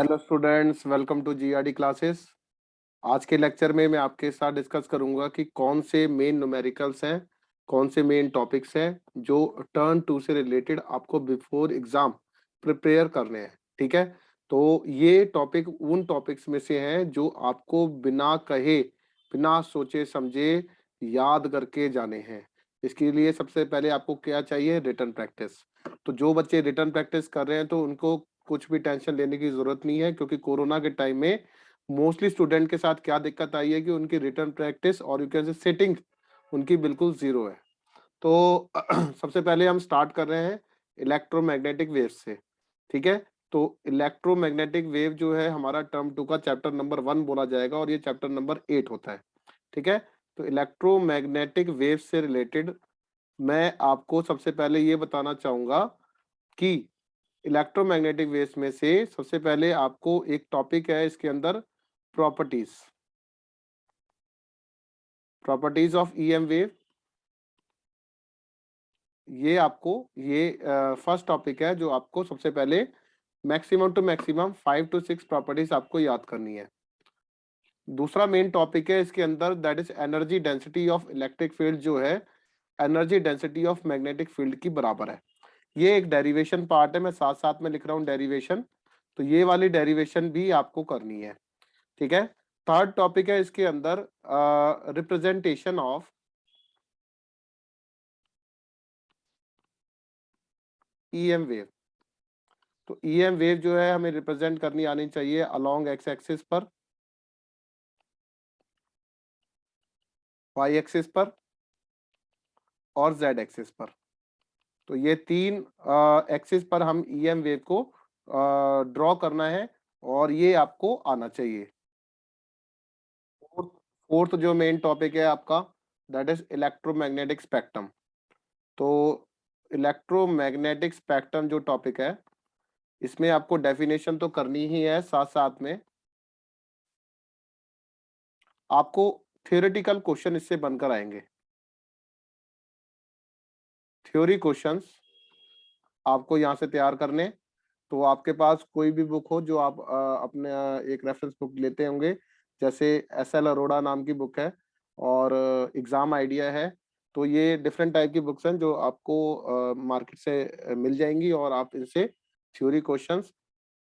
Hello students, welcome to GRD classes. आज के lecture में मैं आपके साथ डिस्कस करूंगा कि कौन से मेन न्यूमेरिकल्स हैं, कौन से मेन टॉपिक्स हैं जो टर्न टू से रिलेटेड आपको बिफोर एग्जाम प्रिपेयर करने हैं। ठीक है, तो ये टॉपिक उन टॉपिक्स में से हैं जो आपको बिना कहे, बिना सोचे समझे याद करके जाने हैं। इसके लिए सबसे पहले आपको क्या चाहिए? Written practice. तो जो बच्चे रिटन प्रैक्टिस कर रहे हैं तो उनको कुछ भी टेंशन लेने की जरूरत नहीं है, क्योंकि कोरोना के टाइम में मोस्टली स्टूडेंट के साथ क्या दिक्कत आई है कि उनकी रिटन प्रैक्टिस और यू कैन से सेटिंग उनकी बिल्कुल जीरो है। तो सबसे पहले हम स्टार्ट कर रहे हैं इलेक्ट्रोमैग्नेटिक वेव से। ठीक है, तो इलेक्ट्रोमैग्नेटिक वेव जो है हमारा टर्म टू का चैप्टर नंबर 1 बोला जाएगा और ये चैप्टर नंबर 8 होता है। ठीक है, तो इलेक्ट्रोमैग्नेटिक वेव से रिलेटेड मैं आपको सबसे पहले ये बताना चाहूंगा कि इलेक्ट्रोमैग्नेटिक वेव्स में से सबसे पहले आपको एक टॉपिक है इसके अंदर, properties. Properties of EM wave, ये आपको ये फर्स्ट टॉपिक है जो आपको सबसे पहले maximum to maximum 5 to 6 properties आपको याद करनी है। दूसरा मेन टॉपिक है इसके अंदर, that is energy density of electric field, जो है energy density of magnetic field की बराबर है। ये एक डेरिवेशन पार्ट है, मैं साथ साथ में लिख रहा हूँ डेरिवेशन, तो ये वाली डेरिवेशन भी आपको करनी है। ठीक है, थर्ड टॉपिक है इसके अंदर रिप्रेजेंटेशन ऑफ ईएम वेव। तो ईएम वेव जो है हमें रिप्रेजेंट करनी आनी चाहिए अलोंग एक्स एक्सिस पर, वाई एक्सिस पर और जेड एक्सिस पर। तो ये तीन एक्सिस पर हम ईएम वेव को ड्रॉ करना है और ये आपको आना चाहिए। फोर्थ फोर्थ जो मेन टॉपिक है आपका, दैट इज इलेक्ट्रोमैग्नेटिक स्पेक्ट्रम। तो इलेक्ट्रोमैग्नेटिक स्पेक्ट्रम जो टॉपिक है, इसमें आपको डेफिनेशन तो करनी ही है, साथ साथ में आपको थियोरेटिकल क्वेश्चन इससे बनकर आएंगे। थ्योरी क्वेश्चंस आपको यहाँ से तैयार करने। तो आपके पास कोई भी बुक हो जो आप अपने एक रेफरेंस बुक लेते होंगे, जैसे एस एल अरोड़ा नाम की बुक है और एग्जाम आइडिया है। तो ये डिफरेंट टाइप की बुक्स हैं जो आपको मार्केट से मिल जाएंगी और आप इनसे थ्योरी क्वेश्चंस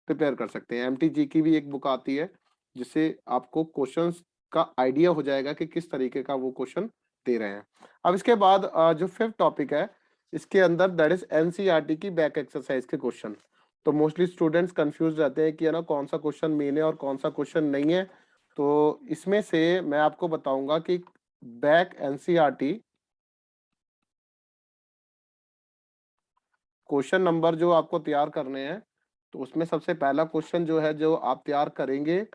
प्रिपेयर कर सकते हैं। एमटीजी की भी एक बुक आती है जिससे आपको क्वेश्चंस का आइडिया हो जाएगा कि किस तरीके का वो क्वेश्चन दे रहे हैं। अब इसके बाद जो फिफ्थ टॉपिक है इसके अंदर, दैट इज एनसीईआरटी की बैक एक्सरसाइज के क्वेश्चन। तो मोस्टली स्टूडेंट्स कंफ्यूज रहते हैं कि है ना कौन सा क्वेश्चन मेन है और कौन सा क्वेश्चन नहीं है। तो इसमें से मैं आपको बताऊंगा कि बैक एनसीईआरटी क्वेश्चन नंबर जो आपको तैयार करने हैं, तो उसमें सबसे पहला क्वेश्चन जो है जो आप तैयार करेंगे,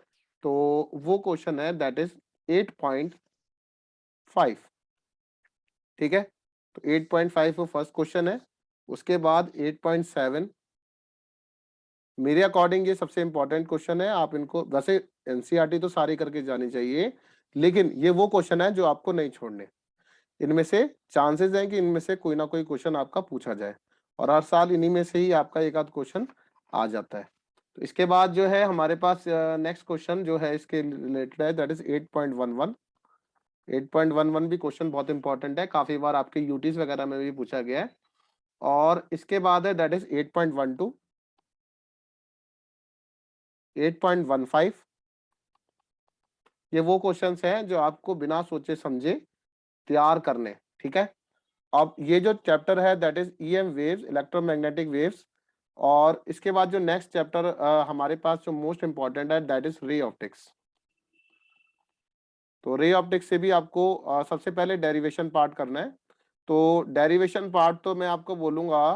तो वो क्वेश्चन है दैट इज 8.5। ठीक है, तो 8.5 वो फर्स्ट क्वेश्चन है। उसके बाद 8.7 मेरे अकॉर्डिंग ये सबसे इंपॉर्टेंट क्वेश्चन है। आप इनको वैसे एनसीईआरटी तो सारी करके जानी चाहिए, लेकिन ये वो क्वेश्चन है जो आपको नहीं छोड़ने। इनमें से चांसेस हैं कि इनमें से कोई ना कोई क्वेश्चन आपका पूछा जाए और हर साल इन्हीं में से ही आपका एक आध क्वेश्चन आ जाता है। तो इसके बाद जो है हमारे पास नेक्स्ट क्वेश्चन जो है इसके रिलेटेड है, दैट इज 8.11। 8.11 भी क्वेश्चन बहुत इंपॉर्टेंट है, काफी बार आपके यूटीज वगैरह में भी पूछा गया है। और इसके बाद है दैट इज 8.12, 8.15। ये वो क्वेश्चंस हैं जो आपको बिना सोचे समझे तैयार करने। ठीक है, अब ये जो चैप्टर है that is EM waves, electromagnetic waves. और इसके बाद जो नेक्स्ट चैप्टर हमारे पास जो मोस्ट इंपॉर्टेंट है दैट इज रे ऑप्टिक्स। तो रे ऑप्टिक्स से भी आपको सबसे पहले डेरिवेशन पार्ट करना है। तो डेरिवेशन पार्ट तो मैं आपको बोलूंगा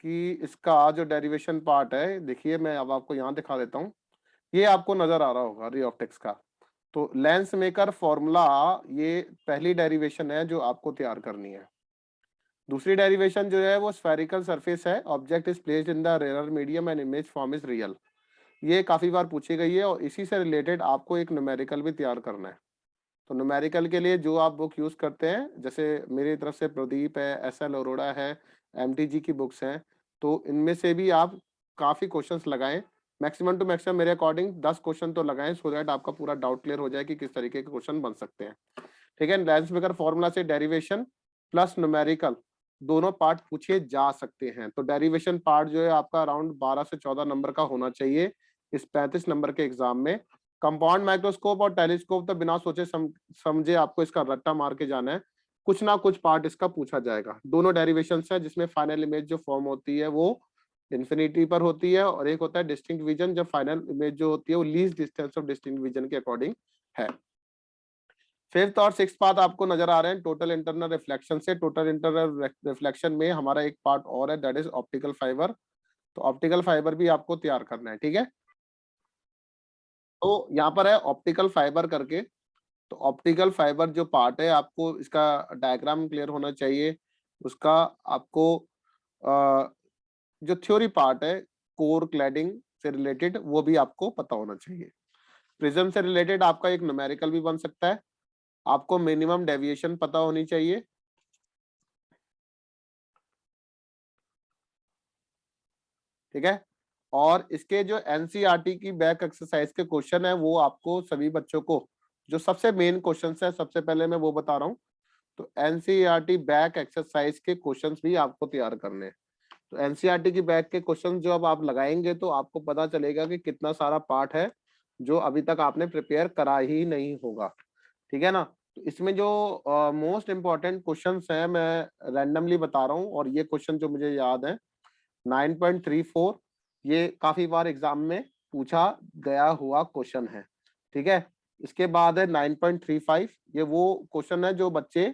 कि इसका जो डेरिवेशन पार्ट है, देखिए मैं अब आपको यहाँ दिखा देता हूँ। ये आपको नजर आ रहा होगा रे ऑप्टिक्स का। तो लेंस मेकर फॉर्मूला, ये पहली डेरिवेशन है जो आपको तैयार करनी है। दूसरी डेरिवेशन जो है वो स्फेरिकल सरफेस है, object is placed in the rare medium and image form is real. ये काफी बार पूछी गई है और इसी से रिलेटेड आपको एक न्यूमेरिकल भी तैयार करना है। तो न्यूमेरिकल के लिए जो आप बुक यूज करते हैं, जैसे मेरी तरफ से प्रदीप है, एस एल अरोड़ा है, एमटीजी की बुक्स हैं, तो इनमें से भी आप काफी क्वेश्चंस लगाएं मैक्सिमम टू मैक्सिमम मेरे अकॉर्डिंग 10 क्वेश्चन तो लगाएं, सो दैट आपका पूरा डाउट क्लियर हो जाए कि किस तरीके के क्वेश्चन बन सकते हैं। ठीक है, लेंस मेकर फॉर्मूला से डेरिवेशन प्लस न्यूमेरिकल दोनों पार्ट पूछे जा सकते हैं। तो डेरिवेशन पार्ट जो है आपका अराउंड 12 से 14 नंबर का होना चाहिए इस 35 नंबर के एग्जाम में। कंपाउंड माइक्रोस्कोप और टेलीस्कोप तो बिना सोचे समझे आपको इसका रट्टा मार के जाना है, कुछ ना कुछ पार्ट इसका पूछा जाएगा। दोनों डेरिवेशन है जिसमें फाइनल इमेज जो फॉर्म होती है वो इन्फिनिटी पर होती है, और एक होता है डिस्टिंक्ट विजन, जब फाइनल इमेज जो होती है वो least distance of distinct vision के अकॉर्डिंग है। फिफ्थ और सिक्स पार्ट आपको नजर आ रहे हैं टोटल इंटरनल रिफ्लेक्शन से। टोटल इंटरनल रिफ्लेक्शन में हमारा एक पार्ट और है, दैट इज ऑप्टिकल फाइबर। तो ऑप्टिकल फाइबर भी आपको तैयार करना है। ठीक है, तो यहाँ पर है ऑप्टिकल फाइबर करके। तो ऑप्टिकल फाइबर जो पार्ट है आपको इसका डायग्राम क्लियर होना चाहिए। उसका आपको जो थ्योरी पार्ट है कोर क्लैडिंग से रिलेटेड वो भी आपको पता होना चाहिए। प्रिज्म से रिलेटेड आपका एक न्यूमेरिकल भी बन सकता है। आपको मिनिमम डेविएशन पता होनी चाहिए। ठीक है, और इसके जो एनसीईआरटी की बैक एक्सरसाइज के क्वेश्चन है वो आपको सभी बच्चों को, जो सबसे मेन क्वेश्चन है सबसे पहले मैं वो बता रहा हूँ। तो एनसीईआरटी बैक एक्सरसाइज के क्वेश्चंस भी आपको तैयार करने हैं। तो एनसीईआरटी की बैक के क्वेश्चन जो अब आप लगाएंगे तो आपको पता चलेगा कि कितना सारा पार्ट है जो अभी तक आपने प्रिपेयर करा ही नहीं होगा। ठीक है ना, तो इसमें जो मोस्ट इंपॉर्टेंट क्वेश्चंस हैं मैं रैंडमली बता रहा हूँ, और ये क्वेश्चन जो मुझे याद है 9.34, ये काफी बार एग्जाम में पूछा गया हुआ क्वेश्चन है। ठीक है, इसके बाद है 9.35, ये वो क्वेश्चन है जो बच्चे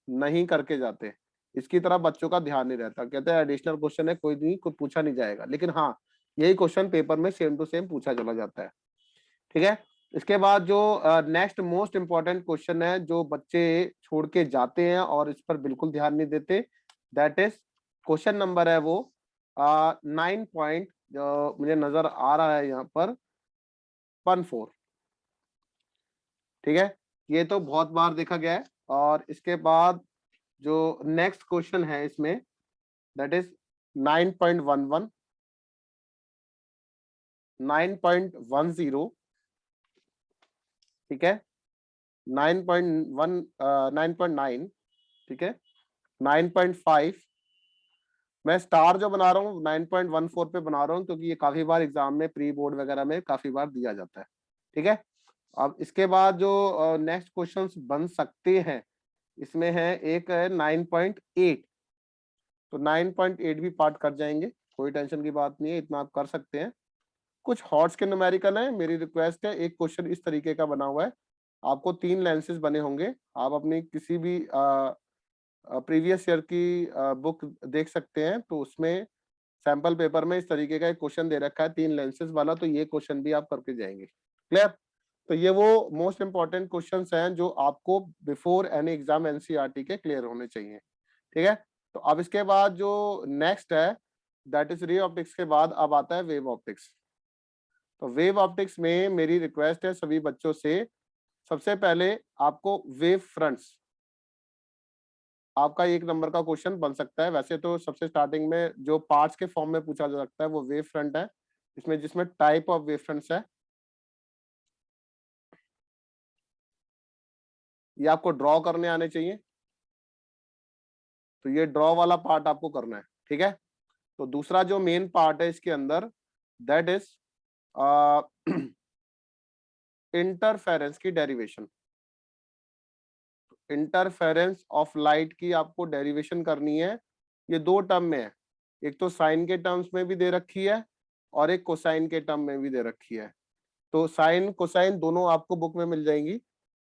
नहीं करके जाते, इसकी तरफ बच्चों का ध्यान नहीं रहता, कहते हैं एडिशनल क्वेश्चन है कोई नहीं, कोई पूछा नहीं जाएगा, लेकिन हाँ यही क्वेश्चन पेपर में सेम टू सेम पूछा चला जाता है। ठीक है, इसके बाद जो नेक्स्ट मोस्ट इंपॉर्टेंट क्वेश्चन है जो बच्चे छोड़ के जाते हैं और इस पर बिल्कुल ध्यान नहीं देते, दैट इज क्वेश्चन नंबर है वो 9 पॉइंट जो मुझे नजर आ रहा है यहाँ पर 14। ठीक है, ये तो बहुत बार देखा गया है। और इसके बाद जो नेक्स्ट क्वेश्चन है इसमें दैट इज 9.11, 9.10, ठीक है, 9.1, 9.9, ठीक है, 9.5। मैं स्टार जो बना रहा हूँ 9.14 पे बना रहा हूँ क्योंकि ये काफी बार एग्जाम में प्री बोर्ड वगैरह में काफी बार दिया जाता है। ठीक है, अब इसके बाद जो नेक्स्ट क्वेश्चंस बन सकते हैं इसमें है एक है 9.8। तो 9.8 भी पार्ट कर जाएंगे, कोई टेंशन की बात नहीं है, इतना आप कर सकते हैं। कुछ हॉट्स के न्यूमेरिकल है, मेरी रिक्वेस्ट है, एक क्वेश्चन इस तरीके का बना हुआ है, आपको 3 लेंसेज बने होंगे, आप अपनी किसी भी प्रीवियस ईयर की बुक देख सकते हैं, तो उसमें सैंपल पेपर में इस तरीके का एक क्वेश्चन दे रखा है 3 लेंसेज वाला, तो ये क्वेश्चन भी आप करके जाएंगे। क्लियर, तो ये वो मोस्ट इंपॉर्टेंट क्वेश्चंस हैं जो आपको बिफोर एनी एग्जाम एनसीईआरटी के क्लियर होने चाहिए। ठीक है, तो अब इसके बाद जो नेक्स्ट है दैट इज रे ऑप्टिक्स के बाद अब आता है वेव ऑप्टिक्स। तो वेव ऑप्टिक्स में मेरी रिक्वेस्ट है सभी बच्चों से, सबसे पहले आपको वेव फ्रंट्स, आपका 1 नंबर का क्वेश्चन बन सकता है। वैसे तो सबसे स्टार्टिंग में जो पार्ट्स के फॉर्म में पूछा जा सकता है वो वेव फ्रंट है, इसमें जिसमें टाइप ऑफ वेव फ्रंट्स है ये आपको ड्रॉ करने आने चाहिए। तो ये ड्रॉ वाला पार्ट आपको करना है। ठीक है, तो दूसरा जो मेन पार्ट है इसके अंदर दैट इज इंटरफेरेंस की डेरिवेशन। इंटरफेरेंस ऑफ लाइट की आपको डेरिवेशन करनी है। ये 2 टर्म में है, एक तो साइन के टर्म्स में भी दे रखी है और एक कोसाइन के टर्म में भी दे रखी है। तो साइन कोसाइन दोनों आपको बुक में मिल जाएंगी,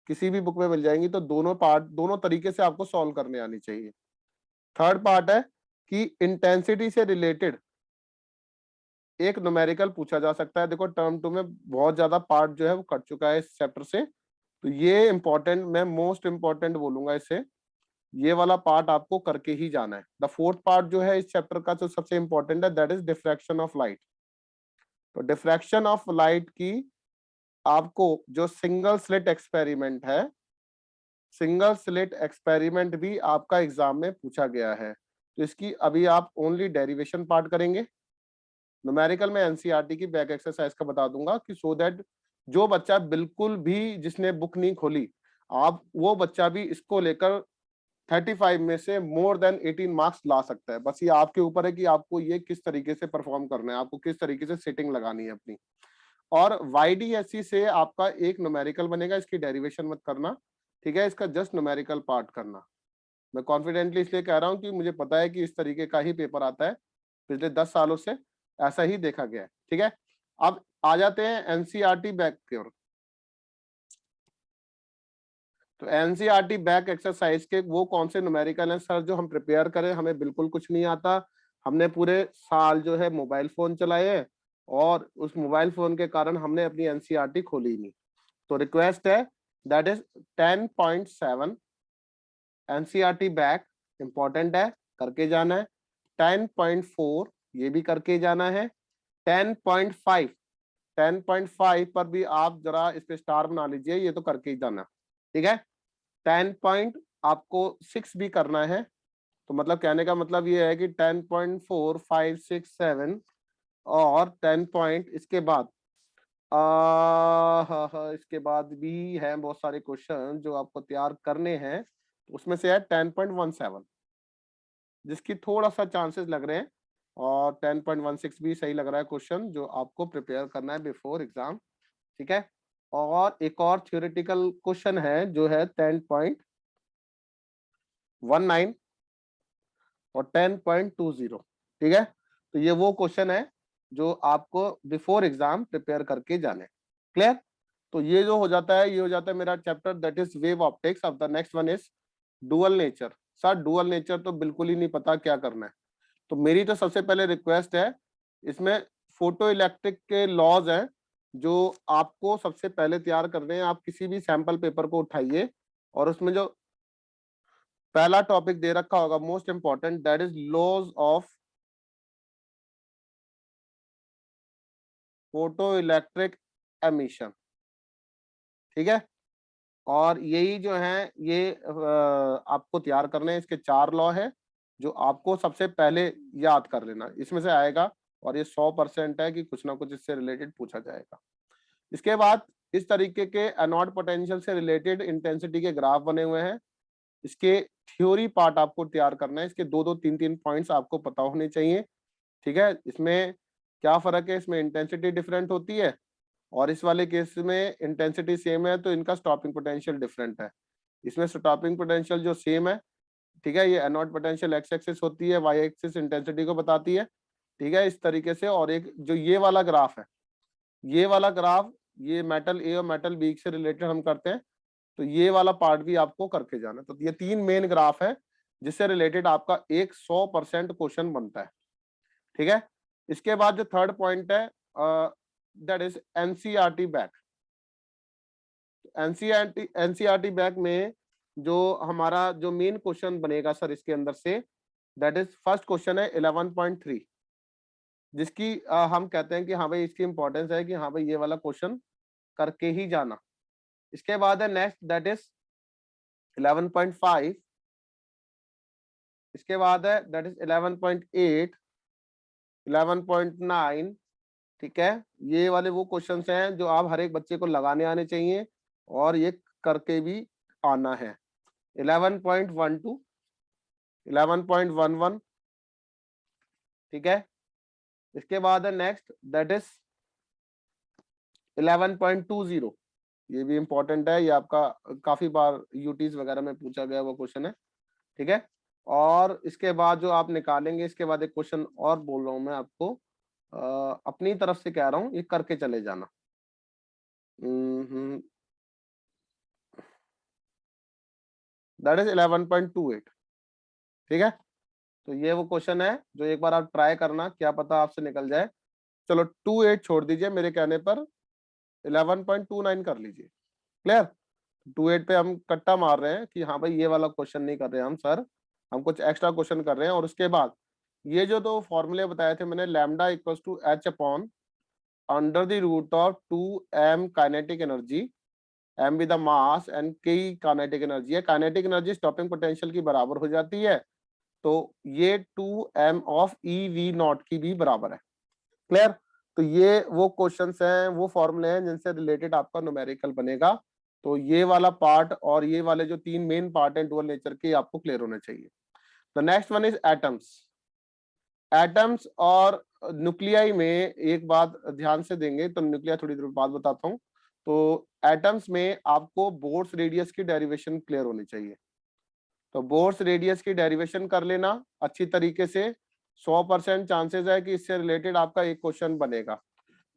किसी भी बुक में मिल जाएंगी, तो दोनों पार्ट दोनों तरीके से आपको सॉल्व करने आनी चाहिए। थर्ड पार्ट है कि इंटेंसिटी से रिलेटेड एक न्यूमेरिकल पूछा जा सकता है। देखो टर्म 2 में बहुत ज्यादा पार्ट जो है वो कट चुका है इस चैप्टर से, तो ये इंपॉर्टेंट, मैं मोस्ट इंपॉर्टेंट बोलूंगा इसे, ये वाला पार्ट आपको करके ही जाना है। द फोर्थ पार्ट जो है इस चैप्टर का जो सबसे इंपॉर्टेंट है that is diffraction of light. तो डिफ्रैक्शन ऑफ लाइट की आपको जो सिंगल स्लिट एक्सपेरिमेंट है, सिंगल स्लिट एक्सपेरिमेंट भी आपका एग्जाम में पूछा गया है, तो इसकी अभी आप ओनली डेरिवेशन पार्ट करेंगे। न्यूमेरिकल में एनसीईआरटी की बैक एक्सरसाइज का बता दूंगा कि सो दैट जो बच्चा बिल्कुल भी जिसने बुक नहीं खोली, आप वो बच्चा भी इसको लेकर 35 में से मोर देन 18 मार्क्स ला सकता है। बस ये आपके ऊपर है कि आपको ये किस तरीके से परफॉर्म करना है, आपको किस तरीके से सेटिंग लगानी है अपनी। और वाईडीएससी से आपका एक न्यूमेरिकल बनेगा, इसकी डेरिवेशन मत करना, ठीक है, इसका जस्ट न्यूमेरिकल पार्ट करना। मैं कॉन्फिडेंटली इसलिए कह रहा हूं कि मुझे पता है कि इस तरीके का ही पेपर आता है, पिछले 10 सालों से ऐसा ही देखा गया है, ठीक है। अब आ जाते हैं एनसीईआरटी बैक की ओर। तो एनसीईआरटी बैक एक्सरसाइज के वो कौन से न्यूमेरिकल हैं सर जो हम प्रिपेयर करें, हमें बिल्कुल कुछ नहीं आता, हमने पूरे साल जो है मोबाइल फोन चलाए हैं और उस मोबाइल फोन के कारण हमने अपनी एनसीईआरटी खोली नहीं। तो रिक्वेस्ट है, that is 10.7 NCERT back, important है, करके जाना है। 10.4 ये भी करके जाना है। 10.5 10.5 पर भी आप जरा इस पे स्टार बना लीजिए, ये तो करके ही जाना, ठीक है। 10 पॉइंट आपको 6 भी करना है, तो मतलब कहने का मतलब ये है कि 10.4 5 6 7 और 10 पॉइंट इसके बाद इसके बाद भी है बहुत सारे क्वेश्चन जो आपको तैयार करने हैं, उसमें से है 10.17 जिसकी थोड़ा सा चांसेस लग रहे हैं, और 10.16 भी सही लग रहा है क्वेश्चन जो आपको प्रिपेयर करना है बिफोर एग्जाम, ठीक है। और एक और थ्योरेटिकल क्वेश्चन है जो है 10.19 और 10.20, ठीक है। तो ये वो क्वेश्चन है जो आपको बिफोर एग्जाम प्रिपेयर करके जाने, क्लियर। तो ये जो हो जाता है, ये हो जाता है मेरा chapter that is wave optics. अब the next one is dual nature. Sir dual nature तो बिल्कुल ही नहीं पता क्या करना है, तो मेरी तो सबसे पहले रिक्वेस्ट है, इसमें फोटो इलेक्ट्रिक के लॉज हैं जो आपको सबसे पहले तैयार करने हैं। आप किसी भी सैंपल पेपर को उठाइए और उसमें जो पहला टॉपिक दे रखा होगा most important, that is laws of photo electric emission, ठीक है। और यही जो है ये आपको तैयार करने हैं। इसके 4 लॉ है जो आपको सबसे पहले याद कर लेना, इसमें से आएगा, और ये 100% है कि कुछ ना कुछ इससे रिलेटेड पूछा जाएगा। इसके बाद इस तरीके के एनोड पोटेंशियल से रिलेटेड इंटेंसिटी के ग्राफ बने हुए हैं, इसके थ्योरी पार्ट आपको तैयार करना है। इसके 2-2 3-3 पॉइंट्स आपको पता होने चाहिए, ठीक है। इसमें क्या फर्क है, इसमें इंटेंसिटी डिफरेंट होती है और इस वाले केस में इंटेंसिटी सेम है, तो इनका स्टॉपिंग पोटेंशियल डिफरेंट है। इसमें स्टॉपिंग पोटेंशियल जो सेम है, ठीक है, ये एनोड पोटेंशियल एक्स एक्सिस होती है, वाई एक्सिस इंटेंसिटी को बताती है, ठीक है, इस तरीके से। और एक जो ये वाला ग्राफ है, ये वाला ग्राफ, ये मेटल ए और मेटल बी से रिलेटेड हम करते हैं, तो ये वाला पार्ट भी आपको करके जाना। तो ये 3 मेन ग्राफ है जिससे रिलेटेड आपका एक 100% क्वेश्चन बनता है, ठीक है। इसके बाद जो थर्ड पॉइंट है that is NCERT back. NCERT back में जो हमारा जो मेन क्वेश्चन बनेगा सर इसके अंदर से, दैट इज फर्स्ट क्वेश्चन है 11.3, जिसकी हम कहते हैं कि हाँ भाई इसकी इंपॉर्टेंस है कि हाँ भाई ये वाला क्वेश्चन करके ही जाना। इसके बाद है नेक्स्ट दैट इज 11.5, इसके बाद है दैट इज 11.8, 11.9, ठीक है। ये वाले वो क्वेश्चंस हैं जो आप हर एक बच्चे को लगाने आने चाहिए और ये करके भी आना है। 11.12, 11.11, ठीक है। इसके बाद है नेक्स्ट दैट इज 11.20, ये भी इंपॉर्टेंट है, ये आपका काफी बार यूटीज वगैरह में पूछा गया वो क्वेश्चन है, ठीक है। और इसके बाद जो आप निकालेंगे, इसके बाद एक क्वेश्चन और बोल रहा हूं मैं आपको, अपनी तरफ से कह रहा हूं, ये करके चले जाना। दैट इज 11.28, ठीक है। तो ये वो क्वेश्चन है जो एक बार आप ट्राई करना, क्या पता आपसे निकल जाए। चलो 28 छोड़ दीजिए, मेरे कहने पर 11.29 कर लीजिए, क्लियर। 28 पे हम कट्टा मार रहे हैं कि हाँ भाई ये वाला क्वेश्चन नहीं कर रहे हम सर, हम कुछ एक्स्ट्रा क्वेश्चन कर रहे हैं। और उसके बाद ये जो 2 फॉर्मूले बताए थे मैंने, lambda equals to h upon under the root of 2m kinetic energy, m with the mass and k kinetic energy है। काइनेटिक एनर्जी स्टॉपिंग पोटेंशियल की बराबर हो जाती है, तो ये 2m of E V not की भी बराबर है, क्लियर? तो ये वो क्वेश्चंस हैं, वो फॉर्मूले हैं जिनसे रिलेटेड आपका न्यूमेरिकल बनेगा। तो ये वाला पार्ट और ये वाले जो तीन मेन पार्ट हैं डुअल नेचर के, आपको क्लियर होने चाहिए। The next one is atoms. Atoms और न्यूक्लियाई में एक बात ध्यान से देंगे, तो न्यूक्लिया थोड़ी देर बाद बताता हूँ। तो एटम्स में आपको बोर्स रेडियस की डेरिवेशन क्लियर होनी चाहिए। तो बोर्स रेडियस की डेरिवेशन कर लेना अच्छी तरीके से। 100% चांसेस है कि इससे रिलेटेड आपका एक क्वेश्चन बनेगा।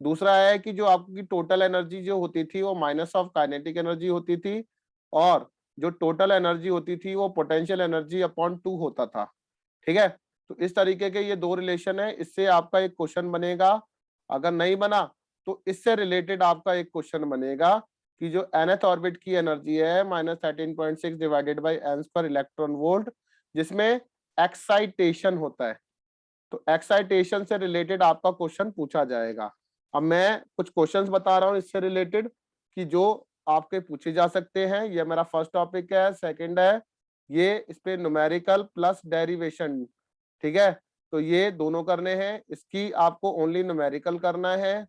दूसरा है कि जो आपकी टोटल एनर्जी जो होती थी वो माइनस ऑफ काइनेटिक एनर्जी होती थी, और जो टोटल एनर्जी होती थी वो पोटेंशियल एनर्जी अपॉन 2 होता था। ठीक है, तो इस तरीके के ये दो रिलेशन है, इससे आपका एक क्वेश्चन बनेगा। अगर नहीं बना तो इससे रिलेटेड आपका एक क्वेश्चन बनेगा कि जो nth ऑर्बिट की एनर्जी है -13.6 डिवाइडेड बाई एन्स पर इलेक्ट्रॉन वोल्ट, जिसमें एक्साइटेशन होता है। तो एक्साइटेशन से रिलेटेड आपका क्वेश्चन पूछा जाएगा। अब मैं कुछ क्वेश्चंस बता रहा हूं इससे रिलेटेड कि जो आपके पूछे जा सकते हैं। ये मेरा फर्स्ट टॉपिक है। सेकंड है ये इस पे न्यूमेरिकल प्लस डेरिवेशन। ठीक है, तो ये दोनों करने हैं, इसकी आपको ओनली न्यूमेरिकल करना है।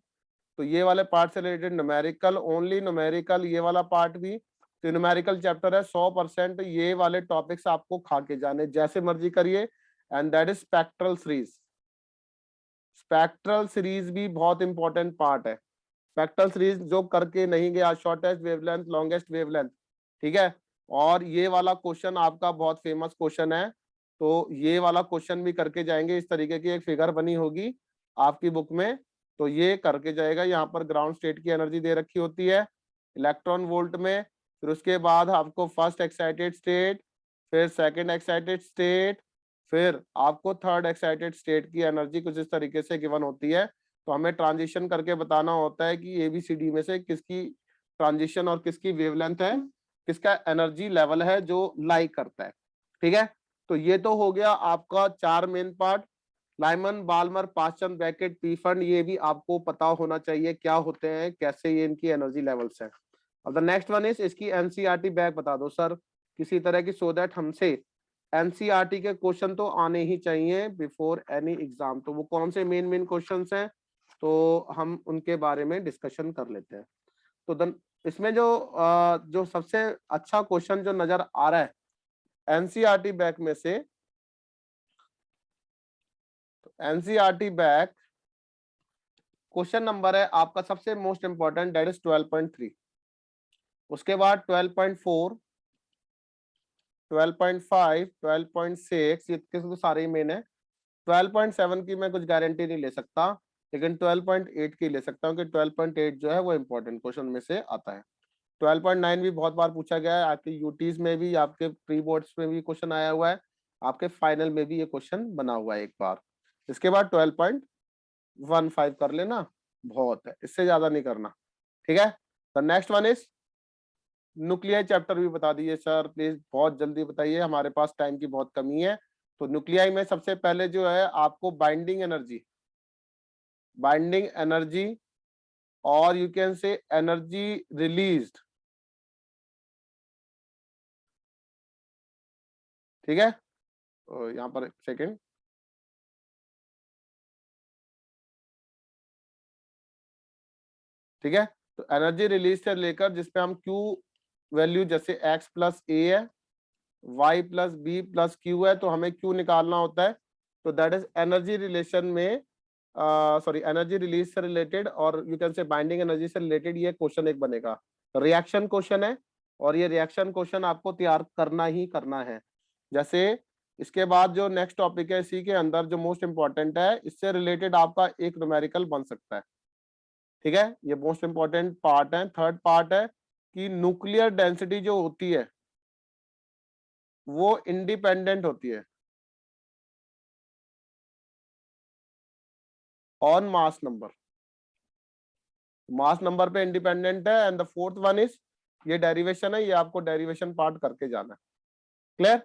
तो ये वाले पार्ट से रिलेटेड न्यूमेरिकल, ओनली न्यूमेरिकल, ये वाला पार्ट भी। तो न्यूमेरिकल चैप्टर है, 100% ये वाले टॉपिक्स आपको खा के जाने, जैसे मर्जी करिए। And that is spectral series. Spectral series भी बहुत इंपॉर्टेंट पार्ट है। स्पेक्ट्रल सीरीज जो करके नहीं गया, शॉर्टेस्ट वेवलेंथ, लॉन्गेस्ट वेवलेंथ, ठीक है। और ये वाला क्वेश्चन आपका बहुत फेमस क्वेश्चन है, तो ये वाला क्वेश्चन भी करके जाएंगे। इस तरीके की एक फिगर बनी होगी आपकी बुक में, तो ये करके जाएगा। यहाँ पर ग्राउंड स्टेट की एनर्जी दे रखी होती है इलेक्ट्रॉन वोल्ट में, फिर उसके बाद आपको फर्स्ट एक्साइटेड स्टेट, फिर सेकंड एक्साइटेड स्टेट, फिर आपको थर्ड एक्साइटेड स्टेट की एनर्जी कुछ इस तरीके से गिवन होती है। तो हमें ट्रांजिशन करके बताना होता है कि एबीसीडी में से किसकी ट्रांजिशन और किसकी वेवलेंथ है, किसका एनर्जी लेवल है जो लाइक करता है। ठीक है, तो ये तो हो गया आपका चार main part. Lyman, Balmer, Paschen, Brackett, Pfund, ये भी आपको पता होना चाहिए क्या होते हैं, कैसे ये इनकी एनर्जी लेवल्स है। अब द नेक्स्ट वन इज इसकी एनसीईआरटी बैग बता दो सर किसी तरह की, सो दैट हमसे एनसीईआरटी के क्वेश्चन तो आने ही चाहिए बिफोर एनी एग्जाम। तो वो कौन से मेन मेन क्वेश्चंस हैं, तो हम उनके बारे में डिस्कशन कर लेते हैं। तो इसमें जो सबसे अच्छा क्वेश्चन जो नजर आ रहा है एनसीईआरटी बैक में से, तो एनसीईआरटी बैक क्वेश्चन नंबर है आपका सबसे मोस्ट इंपॉर्टेंट, दैट इज 12.3। उसके बाद 12.4, 12.5, 12.6, ये तो सारे ही मेन है। 12.7 की मैं कुछ गारंटी नहीं ले सकता, लेकिन 12.8 की ले सकता हूँ कि 12.8 जो है वो इंपॉर्टेंट क्वेश्चन में से आता है। 12.9 भी बहुत बार पूछा गया है, आपके यूटीज में भी, आपके प्री बोर्ड्स में भी क्वेश्चन आया हुआ है, आपके फाइनल में भी ये क्वेश्चन बना हुआ है एक बार। इसके बाद 12.15 कर लेना, बहुत है, इससे ज्यादा नहीं करना। ठीक है, the next one is nuclear chapter भी बता दीजिए सर प्लीज, बहुत जल्दी बताइए, हमारे पास टाइम की बहुत कमी है। तो न्यूक्लियाई में सबसे पहले जो है आपको बाइंडिंग एनर्जी, बाइंडिंग एनर्जी, और यू कैन से एनर्जी रिलीज्ड। ठीक है, तो यहाँ पर सेकंड, ठीक है। तो एनर्जी रिलीज से लेकर जिसपे हम Q वैल्यू, जैसे x प्लस ए है, y plus B plus Q है, तो हमें Q निकालना होता है। तो दैट इज एनर्जी रिलेशन में, सॉरी एनर्जी रिलीज से रिलेटेड, और you can say binding energy से रिलेटेड ये क्वेश्चन एक बनेगा। रिएक्शन क्वेश्चन है, और ये रिएक्शन क्वेश्चन आपको तैयार करना ही करना है। जैसे इसके बाद जो नेक्स्ट टॉपिक है, इसी के अंदर जो मोस्ट इंपॉर्टेंट है, इससे रिलेटेड आपका एक न्यूमेरिकल बन सकता है। ठीक है, ये मोस्ट इंपॉर्टेंट पार्ट है। थर्ड पार्ट है कि न्यूक्लियर डेंसिटी जो होती है वो इंडिपेंडेंट होती है on mass number, mass number पे इंडिपेंडेंट है। And the fourth one is, ये डेरिवेशन है, ये आपको डेरिवेशन पार्ट करके जाना है। क्लियर?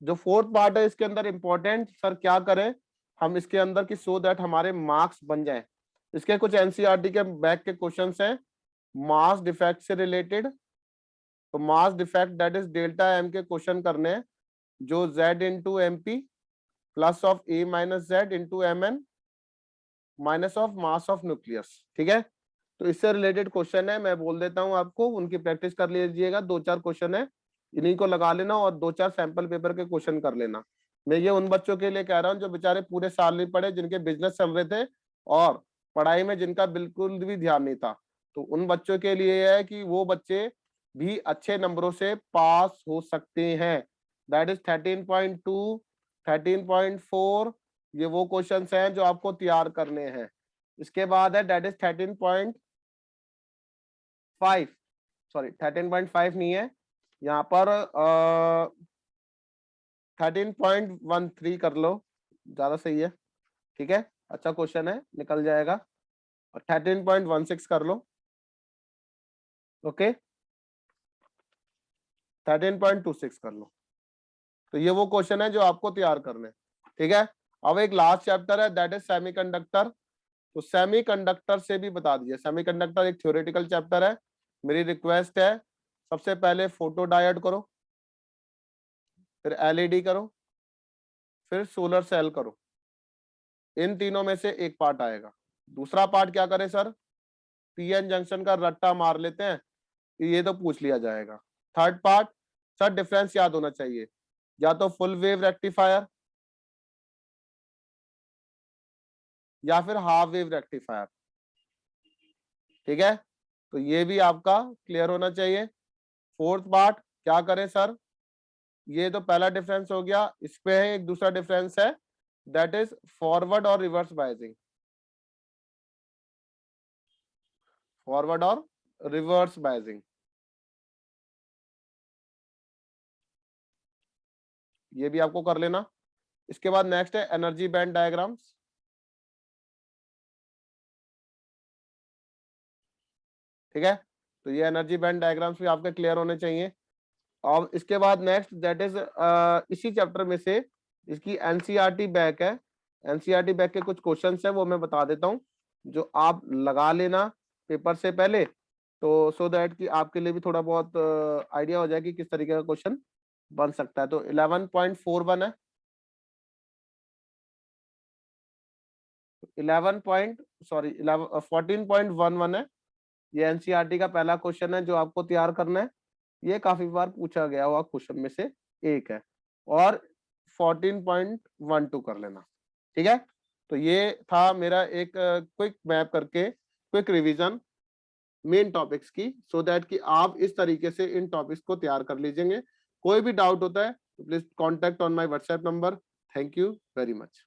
जो फोर्थ पार्ट है इसके अंदर इंपॉर्टेंट सर क्या करें हम इसके अंदर की, सो दैट हमारे मार्क्स बन जाए। इसके कुछ एनसीईआरटी के बैक के क्वेश्चंस हैं मास डिफेक्ट से रिलेटेड। तो mass defect that is delta M के क्वेश्चन करने हैं, जो z into M P plus of A minus Z into M N minus of mass of nucleus. ठीक है, तो इससे रिलेटेड क्वेश्चन है, मैं बोल देता हूं आपको, उनकी प्रैक्टिस कर लीजिएगा। 2-4 क्वेश्चन है, इन्हीं को लगा लेना और 2-4 सैंपल पेपर के क्वेश्चन कर लेना। मैं ये उन बच्चों के लिए कह रहा हूँ जो बेचारे पूरे साल नहीं पढ़े, जिनके बिजनेस चल रहे थे और पढ़ाई में जिनका बिल्कुल भी ध्यान नहीं था, तो उन बच्चों के लिए है कि वो बच्चे भी अच्छे नंबरों से पास हो सकते हैं। दैट इज 13.2, 13.4, ये वो क्वेश्चंस हैं जो आपको तैयार करने हैं। इसके बाद है दैट इज 13.5, सॉरी 13.5 नहीं है, यहाँ पर 13.13 कर लो, ज्यादा सही है। ठीक है, अच्छा क्वेश्चन है, निकल जाएगा। और 13.16 कर लो। ओके, 13.26 कर लो। तो ये वो क्वेश्चन है जो आपको तैयार करने हैं। ठीक है, अब एक लास्ट चैप्टर है दैट इज सेमीकंडक्टर। तो सेमीकंडक्टर से भी बता दीजिए, सेमीकंडक्टर एक थ्योरेटिकल चैप्टर है। मेरी रिक्वेस्ट है, सबसे पहले फोटो डायोड करो, फिर एलईडी करो, फिर सोलर सेल करो। इन तीनों में से एक पार्ट आएगा। दूसरा पार्ट क्या करे सर, पीएन जंक्शन का रट्टा मार लेते हैं, ये तो पूछ लिया जाएगा। थर्ड पार्ट, सर डिफरेंस याद होना चाहिए, या तो फुल वेव रेक्टिफायर या फिर हाफ वेव रेक्टिफायर। ठीक है, तो ये भी आपका क्लियर होना चाहिए। फोर्थ पार्ट क्या करें सर, ये तो पहला डिफरेंस हो गया, इस पे है एक दूसरा डिफरेंस है दैट इज फॉरवर्ड और रिवर्स बायसिंग, फॉरवर्ड और रिवर्स बायसिंग, ये भी आपको कर लेना। इसके बाद नेक्स्ट है एनर्जी बैंड डायग्राम्स। ठीक है, तो ये एनर्जी बैंड डायग्राम्स भी आपके क्लियर होने चाहिए। और इसके बाद नेक्स्ट दैट इज इसी चैप्टर में से इसकी एनसीईआरटी बैक है। एनसीईआरटी बैक के कुछ क्वेश्चंस है वो मैं बता देता हूँ, जो आप लगा लेना पेपर से पहले, तो सो दैट कि आपके लिए भी थोड़ा बहुत आइडिया हो जाए कि किस तरीके का क्वेश्चन बन सकता है। तो 11.41 है, 11 पॉइंट सॉरी 14.11 है। ये एनसीईआरटी का पहला क्वेश्चन है जो आपको तैयार करना है। ये काफी बार पूछा गया हुआ क्वेश्चन में से एक है। और 14.12 कर लेना। ठीक है, तो ये था मेरा एक क्विक मैप करके क्विक रिवीजन मेन टॉपिक्स की, सो दैट कि आप इस तरीके से इन टॉपिक्स को तैयार कर लीजिएंगे। कोई भी डाउट होता है तो please contact on my WhatsApp number. Thank you very much.